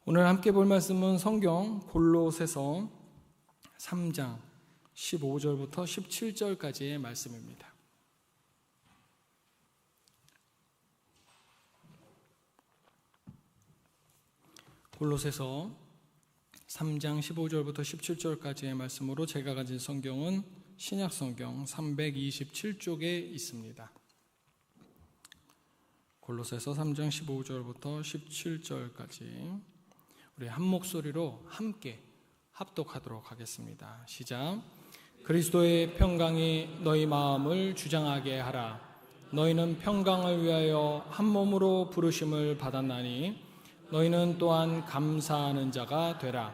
오늘 함께 볼 말씀은 성경 골로새서 3장 15절부터 17절까지의 말씀입니다. 골로새서 3장 15절부터 17절까지의 말씀으로 제가 가진 성경은 신약성경 327쪽에 있습니다. 골로새서 3장 15절부터 17절까지 우리 한 목소리로 함께 합독하도록 하겠습니다. 시작. 그리스도의 평강이 너희 마음을 주장하게 하라. 너희는 평강을 위하여 한 몸으로 부르심을 받았나니 너희는 또한 감사하는 자가 되라.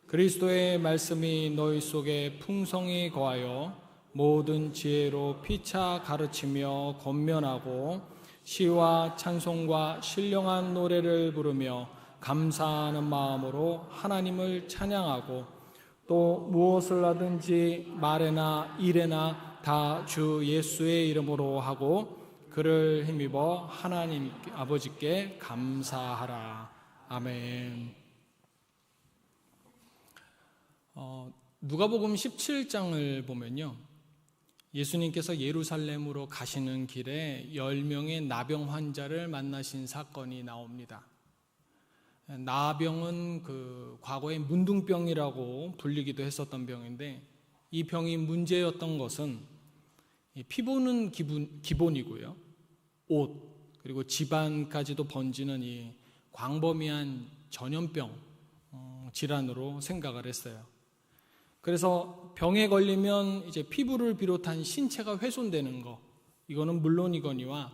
그리스도의 말씀이 너희 속에 풍성히 거하여 모든 지혜로 피차 가르치며 권면하고 시와 찬송과 신령한 노래를 부르며 감사하는 마음으로 하나님을 찬양하고 또 무엇을 하든지 말에나 일에나 다 주 예수의 이름으로 하고 그를 힘입어 하나님 아버지께 감사하라. 아멘. 누가복음 17장을 보면요, 예수님께서 예루살렘으로 가시는 길에 10명의 나병 환자를 만나신 사건이 나옵니다. 나병은 과거에 문둥병이라고 불리기도 했었던 병인데, 이 병이 문제였던 것은 피부는 기본이고요, 옷 그리고 집안까지도 번지는 이 광범위한 전염병 질환으로 생각을 했어요. 그래서 병에 걸리면 이제 피부를 비롯한 신체가 훼손되는 거, 이거는 물론이거니와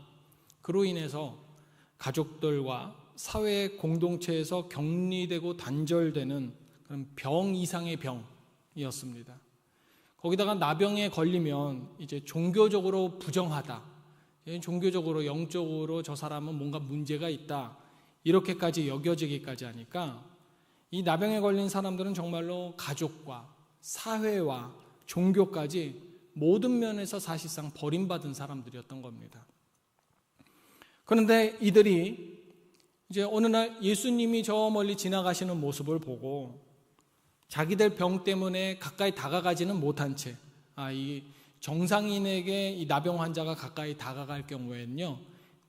그로 인해서 가족들과 사회 공동체에서 격리되고 단절되는 그런 병 이상의 병이었습니다. 거기다가 나병에 걸리면 이제 종교적으로 부정하다, 종교적으로 영적으로 저 사람은 뭔가 문제가 있다, 이렇게까지 여겨지기까지 하니까 이 나병에 걸린 사람들은 정말로 가족과 사회와 종교까지 모든 면에서 사실상 버림받은 사람들이었던 겁니다. 그런데 이들이 이제 어느 날 예수님이 저 멀리 지나가시는 모습을 보고 자기들 병 때문에 가까이 다가가지는 못한 채, 이 정상인에게 이 나병 환자가 가까이 다가갈 경우에는요,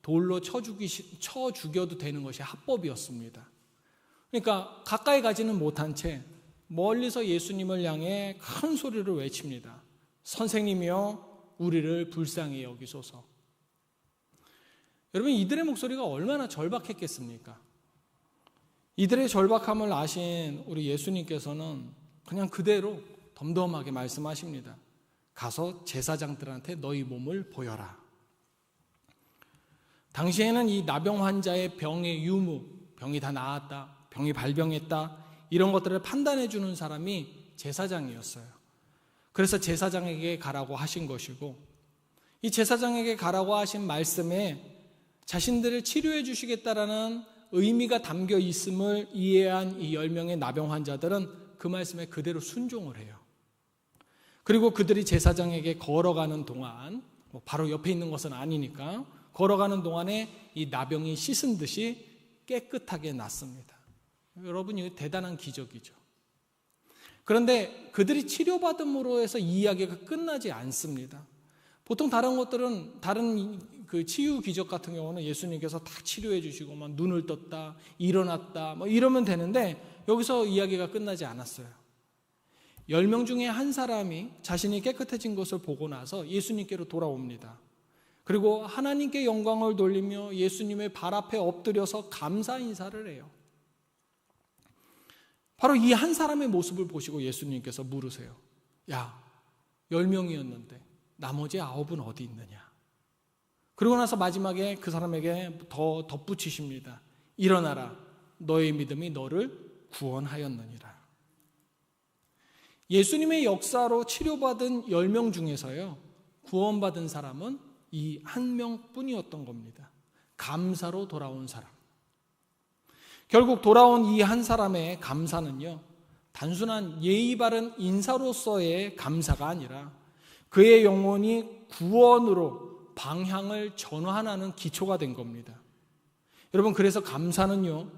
돌로 쳐 죽여도 되는 것이 합법이었습니다. 그러니까 가까이 가지는 못한 채 멀리서 예수님을 향해 큰 소리로 외칩니다. 선생님이여, 우리를 불쌍히 여기소서. 여러분, 이들의 목소리가 얼마나 절박했겠습니까? 이들의 절박함을 아신 우리 예수님께서는 그냥 그대로 덤덤하게 말씀하십니다. 가서 제사장들한테 너희 몸을 보여라. 당시에는 이 나병 환자의 병의 유무, 병이 다 나았다, 병이 발병했다, 이런 것들을 판단해 주는 사람이 제사장이었어요. 그래서 제사장에게 가라고 하신 것이고, 이 제사장에게 가라고 하신 말씀에 자신들을 치료해 주시겠다라는 의미가 담겨 있음을 이해한 이 10명의 나병 환자들은 그 말씀에 그대로 순종을 해요. 그리고 그들이 제사장에게 걸어가는 동안, 바로 옆에 있는 것은 아니니까 걸어가는 동안에 이 나병이 씻은 듯이 깨끗하게 낫습니다. 여러분, 이거 대단한 기적이죠. 그런데 그들이 치료받음으로 해서 이 이야기가 끝나지 않습니다. 보통 다른 것들은, 다른 그 치유 기적 같은 경우는 예수님께서 다 치료해 주시고 막 눈을 떴다, 일어났다, 이러면 되는데 여기서 이야기가 끝나지 않았어요. 10명 중에 한 사람이 자신이 깨끗해진 것을 보고 나서 예수님께로 돌아옵니다. 그리고 하나님께 영광을 돌리며 예수님의 발 앞에 엎드려서 감사 인사를 해요. 바로 이 한 사람의 모습을 보시고 예수님께서 물으세요. 야, 10명이었는데 나머지 9은 어디 있느냐? 그러고 나서 마지막에 그 사람에게 더 덧붙이십니다. 일어나라, 너의 믿음이 너를 구원하였느니라. 예수님의 역사로 치료받은 10명 중에서요, 구원받은 사람은 이 한 명뿐이었던 겁니다. 감사로 돌아온 사람. 결국 돌아온 이 한 사람의 감사는요, 단순한 예의 바른 인사로서의 감사가 아니라 그의 영혼이 구원으로 방향을 전환하는 기초가 된 겁니다. 여러분, 그래서 감사는요,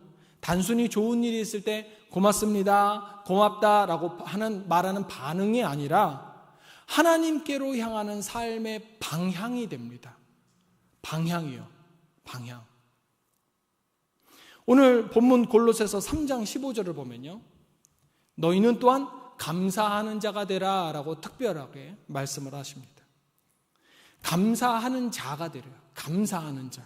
단순히 좋은 일이 있을 때 고맙습니다, 고맙다라고 말하는 반응이 아니라 하나님께로 향하는 삶의 방향이 됩니다. 방향이요. 방향. 오늘 본문 골로새서 3장 15절을 보면요, 너희는 또한 감사하는 자가 되라 라고 특별하게 말씀을 하십니다. 감사하는 자가 되라. 감사하는 자.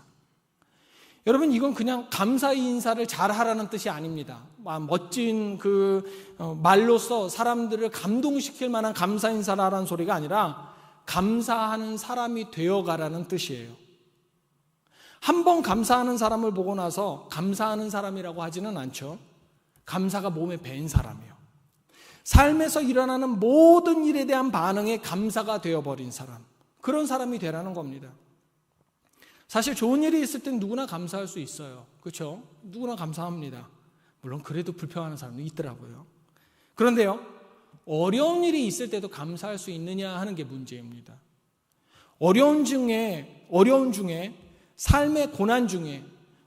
여러분, 이건 그냥 감사 인사를 잘하라는 뜻이 아닙니다. 멋진 말로써 사람들을 감동시킬 만한 감사 인사를 하라는 소리가 아니라 감사하는 사람이 되어가라는 뜻이에요. 한 번 감사하는 사람을 보고 나서 감사하는 사람이라고 하지는 않죠. 감사가 몸에 밴 사람이요. 삶에서 일어나는 모든 일에 대한 반응에 감사가 되어버린 사람, 그런 사람이 되라는 겁니다. 사실 좋은 일이 있을 땐 누구나 감사할 수 있어요. 그렇죠? 누구나 감사합니다. 물론 그래도 불평하는 사람도 있더라고요. 그런데요, 어려운 일이 있을 때도 감사할 수 있느냐 하는 게 문제입니다. 어려운 중에, 삶의 고난 중에,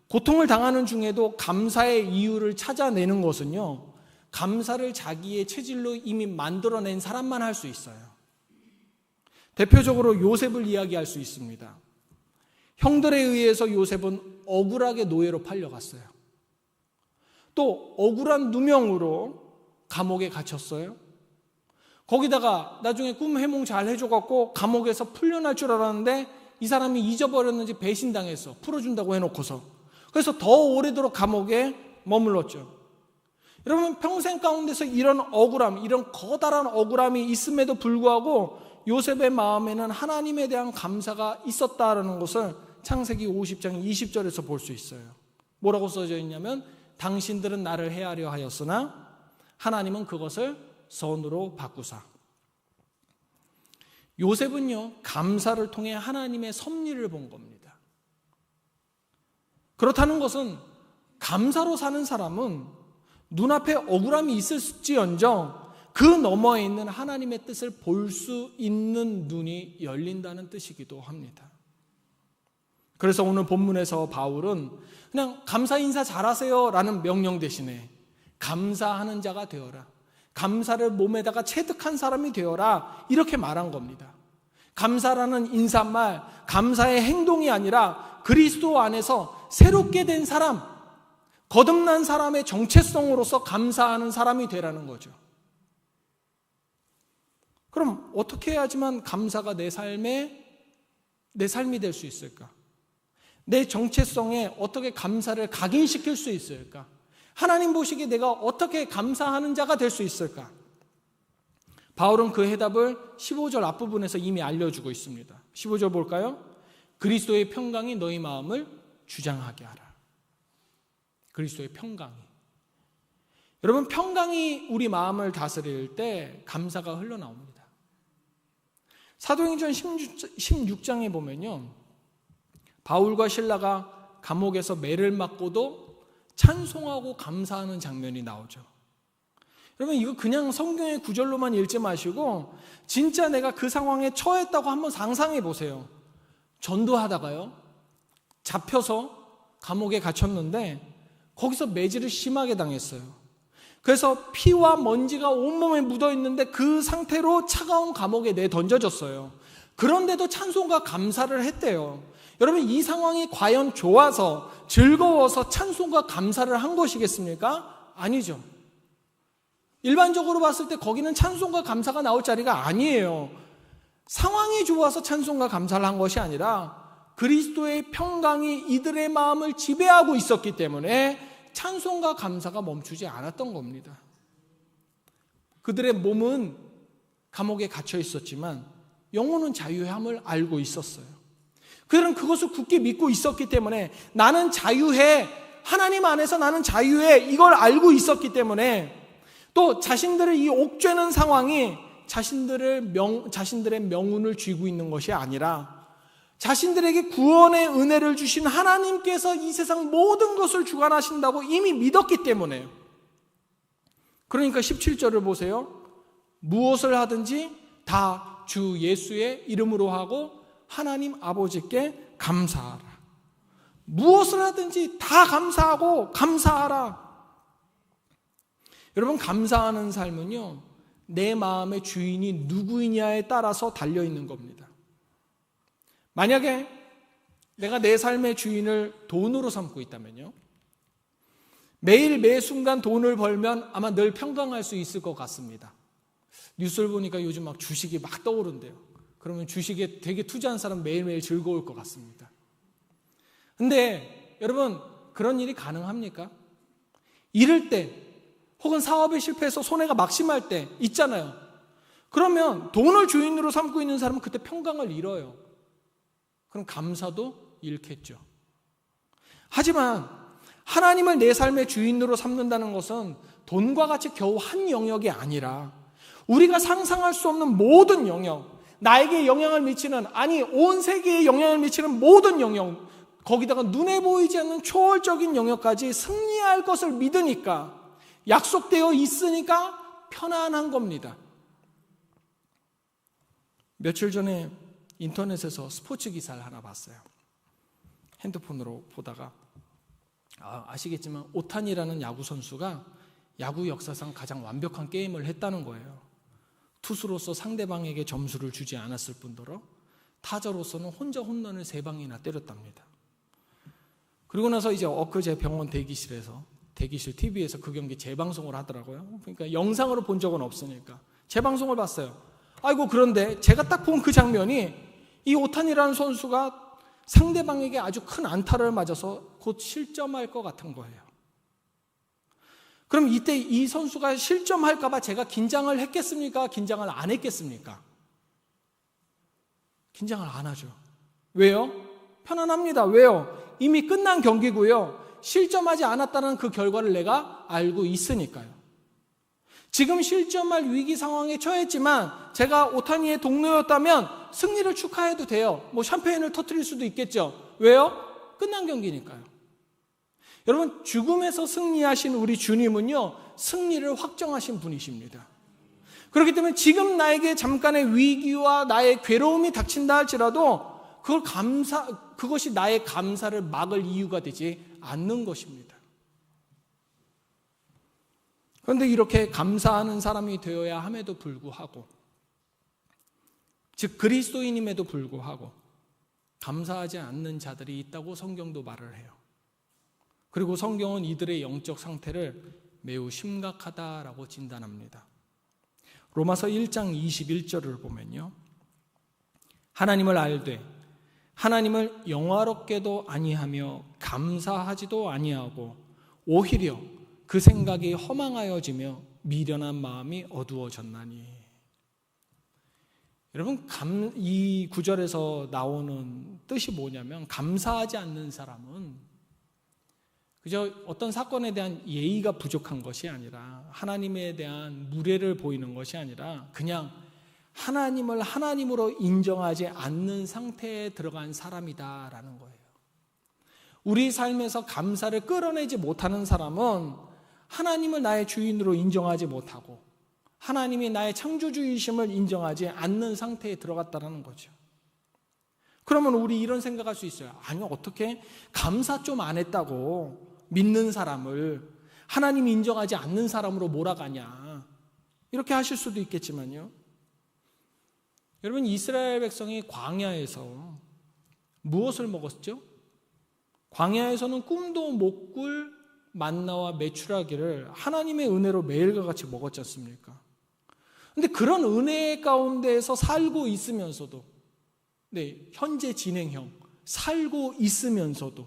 고통을 당하는 중에도 감사의 이유를 찾아내는 것은요, 감사를 자기의 체질로 이미 만들어낸 사람만 할 수 있어요. 대표적으로 요셉을 이야기할 수 있습니다. 형들에 의해서 요셉은 억울하게 노예로 팔려갔어요. 또 억울한 누명으로 감옥에 갇혔어요. 거기다가 나중에 꿈 해몽 잘 해줘갖고 감옥에서 풀려날 줄 알았는데 이 사람이 잊어버렸는지 배신당해서 풀어준다고 해놓고서, 그래서 더 오래도록 감옥에 머물렀죠. 여러분, 평생 가운데서 이런 억울함, 이런 커다란 억울함이 있음에도 불구하고 요셉의 마음에는 하나님에 대한 감사가 있었다라는 것을 창세기 50장 20절에서 볼 수 있어요. 뭐라고 써져 있냐면, 당신들은 나를 해하려 하였으나 하나님은 그것을 선으로 바꾸사. 요셉은요, 감사를 통해 하나님의 섭리를 본 겁니다. 그렇다는 것은 감사로 사는 사람은 눈앞에 억울함이 있을지언정 그 너머에 있는 하나님의 뜻을 볼 수 있는 눈이 열린다는 뜻이기도 합니다. 그래서 오늘 본문에서 바울은 그냥 감사 인사 잘하세요 라는 명령 대신에 감사하는 자가 되어라, 감사를 몸에다가 체득한 사람이 되어라, 이렇게 말한 겁니다. 감사라는 인사말, 감사의 행동이 아니라 그리스도 안에서 새롭게 된 사람, 거듭난 사람의 정체성으로서 감사하는 사람이 되라는 거죠. 그럼 어떻게 해야지만 감사가 내 삶이 될 수 있을까? 내 정체성에 어떻게 감사를 각인시킬 수 있을까? 하나님 보시기에 내가 어떻게 감사하는 자가 될 수 있을까? 바울은 그 해답을 15절 앞부분에서 이미 알려주고 있습니다. 15절 볼까요? 그리스도의 평강이 너희 마음을 주장하게 하라. 그리스도의 평강이. 여러분, 평강이 우리 마음을 다스릴 때 감사가 흘러나옵니다. 사도행전 16장에 보면요, 바울과 실라가 감옥에서 매를 맞고도 찬송하고 감사하는 장면이 나오죠. 여러분, 이거 그냥 성경의 구절로만 읽지 마시고 진짜 내가 그 상황에 처했다고 한번 상상해 보세요. 전도하다가요, 잡혀서 감옥에 갇혔는데 거기서 매질을 심하게 당했어요. 그래서 피와 먼지가 온몸에 묻어있는데 그 상태로 차가운 감옥에 내던져졌어요. 그런데도 찬송과 감사를 했대요. 여러분, 이 상황이 과연 좋아서 즐거워서 찬송과 감사를 한 것이겠습니까? 아니죠. 일반적으로 봤을 때 거기는 찬송과 감사가 나올 자리가 아니에요. 상황이 좋아서 찬송과 감사를 한 것이 아니라 그리스도의 평강이 이들의 마음을 지배하고 있었기 때문에 찬송과 감사가 멈추지 않았던 겁니다. 그들의 몸은 감옥에 갇혀 있었지만 영혼은 자유함을 알고 있었어요. 그들은 그것을 굳게 믿고 있었기 때문에 나는 자유해, 하나님 안에서 나는 자유해, 이걸 알고 있었기 때문에 또 자신들의 이 옥죄는 상황이 자신들의 명운을 쥐고 있는 것이 아니라 자신들에게 구원의 은혜를 주신 하나님께서 이 세상 모든 것을 주관하신다고 이미 믿었기 때문에요. 그러니까 17절을 보세요. 무엇을 하든지 다 주 예수의 이름으로 하고 하나님 아버지께 감사하라. 무엇을 하든지 다 감사하고 감사하라. 여러분, 감사하는 삶은요, 내 마음의 주인이 누구이냐에 따라서 달려있는 겁니다. 만약에 내가 내 삶의 주인을 돈으로 삼고 있다면요, 매일 매 순간 돈을 벌면 아마 늘 평강할 수 있을 것 같습니다. 뉴스를 보니까 요즘 막 주식이 막 떠오른대요. 그러면 주식에 되게 투자한 사람 매일매일 즐거울 것 같습니다. 근데 여러분, 그런 일이 가능합니까? 잃을 때 혹은 사업에 실패해서 손해가 막심할 때 있잖아요. 그러면 돈을 주인으로 삼고 있는 사람은 그때 평강을 잃어요. 그럼 감사도 잃겠죠. 하지만 하나님을 내 삶의 주인으로 삼는다는 것은 돈과 같이 겨우 한 영역이 아니라 우리가 상상할 수 없는 모든 영역, 나에게 영향을 미치는, 아니 온 세계에 영향을 미치는 모든 영역, 거기다가 눈에 보이지 않는 초월적인 영역까지 승리할 것을 믿으니까, 약속되어 있으니까 편안한 겁니다. 며칠 전에 인터넷에서 스포츠 기사를 하나 봤어요. 핸드폰으로 보다가 아시겠지만 오타니라는 야구 선수가 야구 역사상 가장 완벽한 게임을 했다는 거예요. 투수로서 상대방에게 점수를 주지 않았을 뿐더러 타자로서는 혼자 홈런을 3방이나 때렸답니다. 그리고 나서 이제 엊그제 병원 대기실 TV에서 그 경기 재방송을 하더라고요. 그러니까 영상으로 본 적은 없으니까 재방송을 봤어요. 아이고, 그런데 제가 딱 본 그 장면이 이 오타니라는 선수가 상대방에게 아주 큰 안타를 맞아서 곧 실점할 것 같은 거예요. 그럼 이때 이 선수가 실점할까 봐 제가 긴장을 했겠습니까? 긴장을 안 했겠습니까? 긴장을 안 하죠. 왜요? 편안합니다. 왜요? 이미 끝난 경기고요. 실점하지 않았다는 그 결과를 내가 알고 있으니까요. 지금 실점할 위기 상황에 처했지만 제가 오타니의 동료였다면 승리를 축하해도 돼요. 뭐 샴페인을 터뜨릴 수도 있겠죠. 왜요? 끝난 경기니까요. 여러분, 죽음에서 승리하신 우리 주님은요, 승리를 확정하신 분이십니다. 그렇기 때문에 지금 나에게 잠깐의 위기와 나의 괴로움이 닥친다 할지라도 그것이 나의 감사를 막을 이유가 되지 않는 것입니다. 그런데 이렇게 감사하는 사람이 되어야 함에도 불구하고, 즉 그리스도인임에도 불구하고 감사하지 않는 자들이 있다고 성경도 말을 해요. 그리고 성경은 이들의 영적 상태를 매우 심각하다라고 진단합니다. 로마서 1장 21절을 보면요, 하나님을 알되 하나님을 영화롭게도 아니하며 감사하지도 아니하고 오히려 그 생각이 허망하여지며 미련한 마음이 어두워졌나니. 여러분, 이 구절에서 나오는 뜻이 뭐냐면, 감사하지 않는 사람은 그저 어떤 사건에 대한 예의가 부족한 것이 아니라, 하나님에 대한 무례를 보이는 것이 아니라 그냥 하나님을 하나님으로 인정하지 않는 상태에 들어간 사람이다라는 거예요. 우리 삶에서 감사를 끌어내지 못하는 사람은 하나님을 나의 주인으로 인정하지 못하고 하나님이 나의 창조주이심을 인정하지 않는 상태에 들어갔다는 거죠. 그러면 우리 이런 생각할 수 있어요. 아니, 어떻게 감사 좀 안 했다고 믿는 사람을 하나님이 인정하지 않는 사람으로 몰아가냐, 이렇게 하실 수도 있겠지만요, 여러분, 이스라엘 백성이 광야에서 무엇을 먹었죠? 광야에서는 꿈도 못 꿀 만나와 메추라기를 하나님의 은혜로 매일과 같이 먹었지 않습니까? 그런데 그런 은혜 가운데에서 살고 있으면서도, 현재 진행형 살고 있으면서도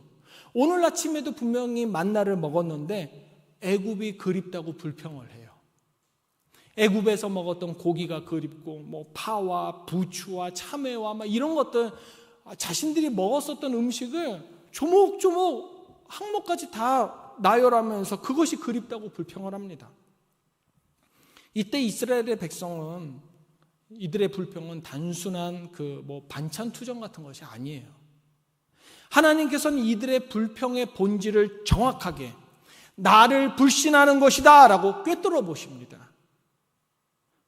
오늘 아침에도 분명히 만나를 먹었는데 애굽이 그립다고 불평을 해요. 애굽에서 먹었던 고기가 그립고, 뭐 파와 부추와 참외와 막 이런 것들, 자신들이 먹었었던 음식을 조목조목 항목까지 다 나열하면서 그것이 그립다고 불평을 합니다. 이때 이스라엘의 백성은, 이들의 불평은 단순한 반찬 투정 같은 것이 아니에요. 하나님께서는 이들의 불평의 본질을 정확하게 나를 불신하는 것이다 라고 꿰뚫어 보십니다.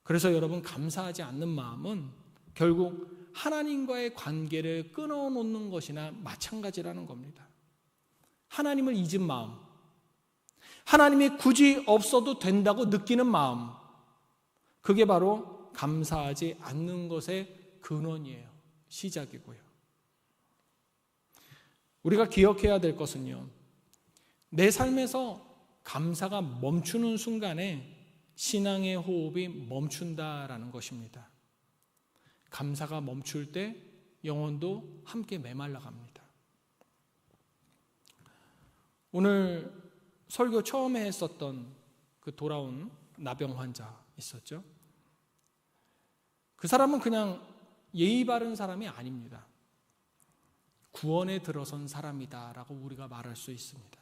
그래서 여러분, 감사하지 않는 마음은 결국 하나님과의 관계를 끊어놓는 것이나 마찬가지라는 겁니다. 하나님을 잊은 마음, 하나님이 굳이 없어도 된다고 느끼는 마음, 그게 바로 감사하지 않는 것의 근원이에요. 시작이고요. 우리가 기억해야 될 것은요, 내 삶에서 감사가 멈추는 순간에 신앙의 호흡이 멈춘다라는 것입니다. 감사가 멈출 때 영혼도 함께 메말라 갑니다. 오늘 설교 처음에 했었던 그 돌아온 나병 환자 있었죠? 그 사람은 그냥 예의 바른 사람이 아닙니다. 구원에 들어선 사람이다라고 우리가 말할 수 있습니다.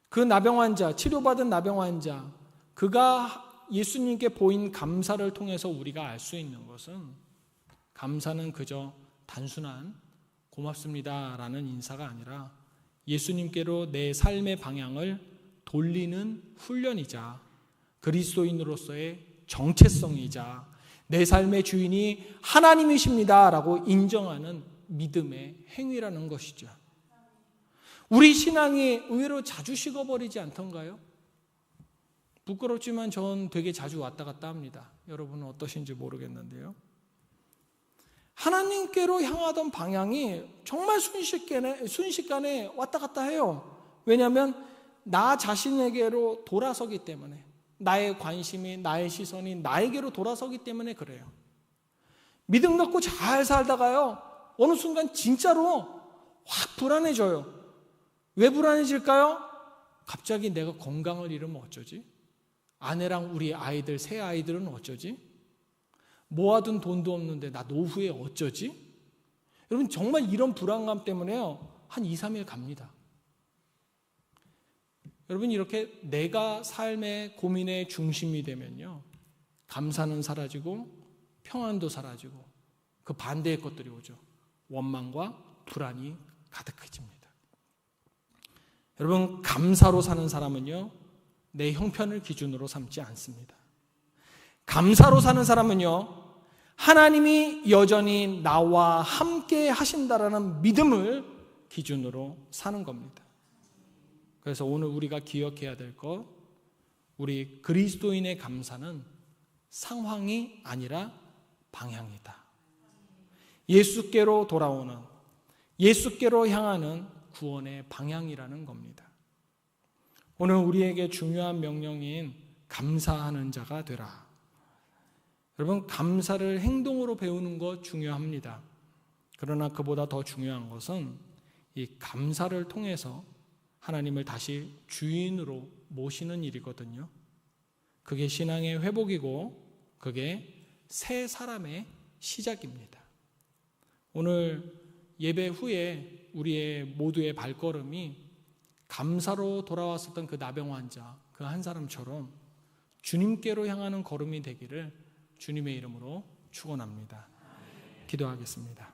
그 나병 환자, 치료받은 나병 환자, 그가 예수님께 보인 감사를 통해서 우리가 알 수 있는 것은, 감사는 그저 단순한 고맙습니다라는 인사가 아니라 예수님께로 내 삶의 방향을 돌리는 훈련이자 그리스도인으로서의 정체성이자 내 삶의 주인이 하나님이십니다라고 인정하는 믿음의 행위라는 것이죠. 우리 신앙이 의외로 자주 식어버리지 않던가요? 부끄럽지만 전 되게 자주 왔다 갔다 합니다. 여러분은 어떠신지 모르겠는데요. 하나님께로 향하던 방향이 정말 순식간에 왔다 갔다 해요. 왜냐하면 나 자신에게로 돌아서기 때문에, 나의 관심이, 나의 시선이 나에게로 돌아서기 때문에 그래요. 믿음 갖고 잘 살다가요, 어느 순간 진짜로 확 불안해져요. 왜 불안해질까요? 갑자기 내가 건강을 잃으면 어쩌지? 아내랑 우리 아이들, 새 아이들은 어쩌지? 모아둔 돈도 없는데 나 노후에 어쩌지? 여러분, 정말 이런 불안감 때문에요, 한 2, 3일 갑니다. 여러분, 이렇게 내가 삶의 고민의 중심이 되면요, 감사는 사라지고 평안도 사라지고 그 반대의 것들이 오죠. 원망과 불안이 가득해집니다. 여러분, 감사로 사는 사람은요, 내 형편을 기준으로 삼지 않습니다. 감사로 사는 사람은요, 하나님이 여전히 나와 함께 하신다라는 믿음을 기준으로 사는 겁니다. 그래서 오늘 우리가 기억해야 될 것, 우리 그리스도인의 감사는 상황이 아니라 방향이다. 예수께로 돌아오는, 예수께로 향하는 구원의 방향이라는 겁니다. 오늘 우리에게 중요한 명령인 감사하는 자가 되라. 여러분, 감사를 행동으로 배우는 것 중요합니다. 그러나 그보다 더 중요한 것은 이 감사를 통해서 하나님을 다시 주인으로 모시는 일이거든요. 그게 신앙의 회복이고 그게 새 사람의 시작입니다. 오늘 예배 후에 우리의 모두의 발걸음이 감사로 돌아왔었던 그 나병 환자, 그 한 사람처럼 주님께로 향하는 걸음이 되기를 주님의 이름으로 축원합니다. 기도하겠습니다.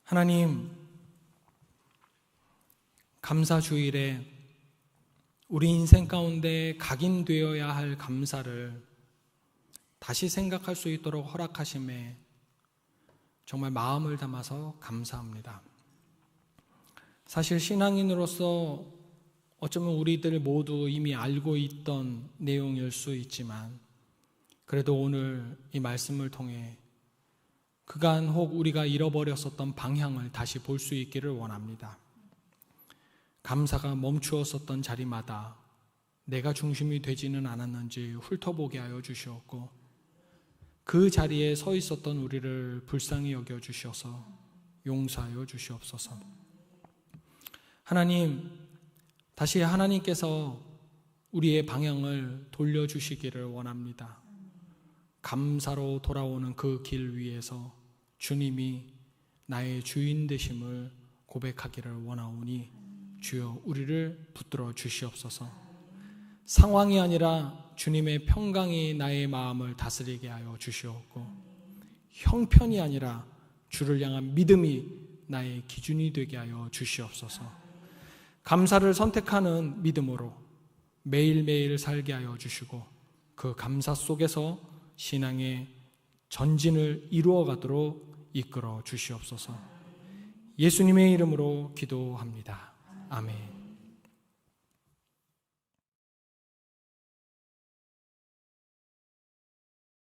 하나님, 감사 주일에 우리 인생 가운데 각인되어야 할 감사를 다시 생각할 수 있도록 허락하심에 정말 마음을 담아서 감사합니다. 사실 신앙인으로서 어쩌면 우리들 모두 이미 알고 있던 내용일 수 있지만, 그래도 오늘 이 말씀을 통해 그간 혹 우리가 잃어버렸었던 방향을 다시 볼 수 있기를 원합니다. 감사가 멈추었었던 자리마다 내가 중심이 되지는 않았는지 훑어보게 하여 주시었고, 그 자리에 서 있었던 우리를 불쌍히 여겨 주셔서 용서하여 주시옵소서. 하나님, 다시 하나님께서 우리의 방향을 돌려주시기를 원합니다. 감사로 돌아오는 그 길 위에서 주님이 나의 주인 되심을 고백하기를 원하오니 주여 우리를 붙들어 주시옵소서. 상황이 아니라 주님의 평강이 나의 마음을 다스리게 하여 주시옵고, 형편이 아니라 주를 향한 믿음이 나의 기준이 되게 하여 주시옵소서. 감사를 선택하는 믿음으로 매일매일 살게 하여 주시고, 그 감사 속에서 신앙의 전진을 이루어가도록 이끌어 주시옵소서. 예수님의 이름으로 기도합니다. 아멘.